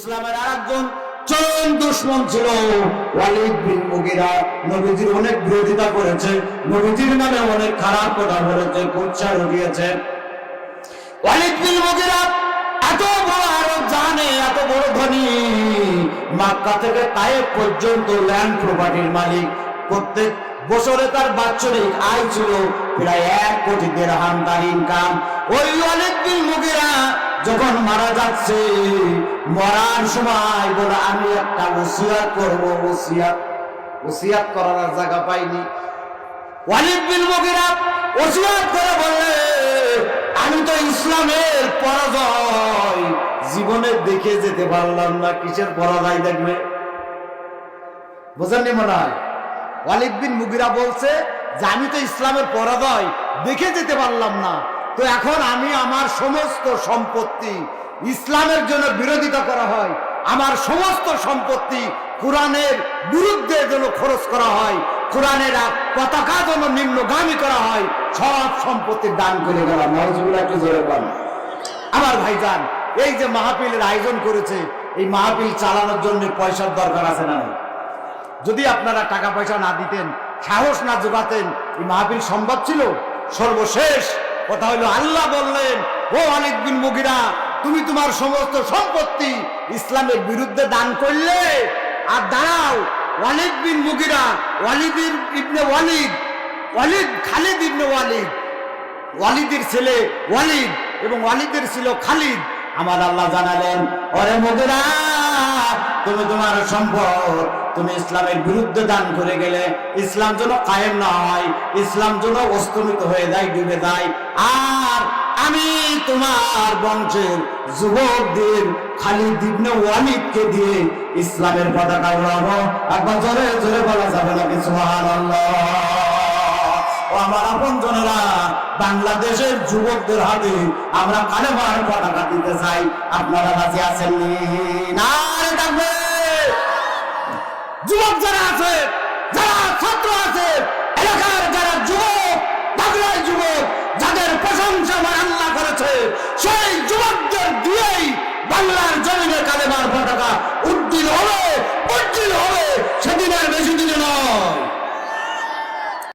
ইসলামের আরেকজন চরম দুশমন ছিল ওয়ালিদ বিন মুগিরা। নবীজির অনেক বিরোধিতা করেছে, নবীজির নামে অনেক খারাপ কথা বলেছে, কুৎসা রটিয়েছে। ওয়ালিদ বিন মুগিরা এত বড় আরব জানে, এত বড় ধনী, মক্কা থেকে তায়েফ পর্যন্ত ল্যান্ড প্রপার্টির মালিক। প্রত্যেক বছরে তার বাৎসরিক আয় ছিল প্রায় 1 কোটি দিরহাম তার ইনকাম। ওই ওয়ালিদ বিন মুগিরা যখন মারা যাচ্ছে, মরার সময় বলে আমি একটা ওসিয়াত করব। ওসিয়াত করার জায়গা পাইনি। ওয়ালিদ বিন মুগিরা ওসিয়াত করে বললে, আমি তো ইসলামের পরাজয় জীবনে দেখে যেতে পারলাম না। কিসের পরাজয় দেখবে? বোঝেননি মনে হয়? ওয়ালিদ বিন মুগিরা বলছে যে আমি তো ইসলামের পরাজয় দেখে যেতে পারলাম না, তো এখন আমি আমার সমস্ত সম্পত্তি, ইসলামের জন্য বিরোধিতা করা হয়, আমার সমস্ত সম্পত্তি কোরআনের বিরুদ্ধে যেন খরচ করা হয়, কোরআনের পতাকা যেন নিম্নগামী করা হয়, সব সম্পত্তি দান করে গেলাম। নাউজুবিল্লাহ, একটু জোরে বলেন। আমার ভাইজান, এই যে মাহফিলের আয়োজন করেছে, এই মাহফিল চালানোর জন্য পয়সার দরকার আছে না? যদি আপনারা টাকা পয়সা না দিতেন, সাহস না জোগাতেন, এই মাহফিল সম্ভব ছিল? সর্বশেষ কথা হলো, আল্লাহ বললেন, ও ওয়ালিদ বিন মুগিরা, তুমি তোমার সমস্ত সম্পত্তি ইসলামের বিরুদ্ধে দান করলে। আর দাঁড়াও, ওয়ালিদ বিন মুগিরা, ওয়ালিদ ইবনে ওয়ালিদ, ওয়ালিদ খালিদ ইবনে ওয়ালিদ, ওয়ালিদের ছেলে ওয়ালিদ এবং ওয়ালিদের ছিল খালিদ। আমার আল্লাহ জানালেন, ওরে মুগিরা, তুমি তোমার সম্পদ তুমি ইসলামের বিরুদ্ধে দান করে গেলে, ইসলাম যেন কায়েম না হয়, ইসলাম যেন অস্তমিত হয়ে যায়, ডুবে যায়। আর আমি তোমার বংশের যুবকদের খালিদ ইবনে ওয়ালিদকে দিয়ে ইসলামের পতাকা উড়াবো। একবার জোরে জোরে বলা যাবে নাকি সুবহানাল্লাহ? ও আমার আপনজনেরা, বাংলাদেশের যুবকদের হাতে আমরা কালেমার পতাকা দিতে চাই। আপনারা রাজি আছেন? না থাকবে যুবক যারা আছে, যারা ছাত্র আছে, এলাকার যারা যুবক, বাংলার যুবক, যাদের প্রশংসা আমার আল্লাহ করেছে, সেই যুবকদের দিয়েই বাংলার জমিনে কালেমার পতাকা উড্ডীন হবে, উড্ডীন হবে।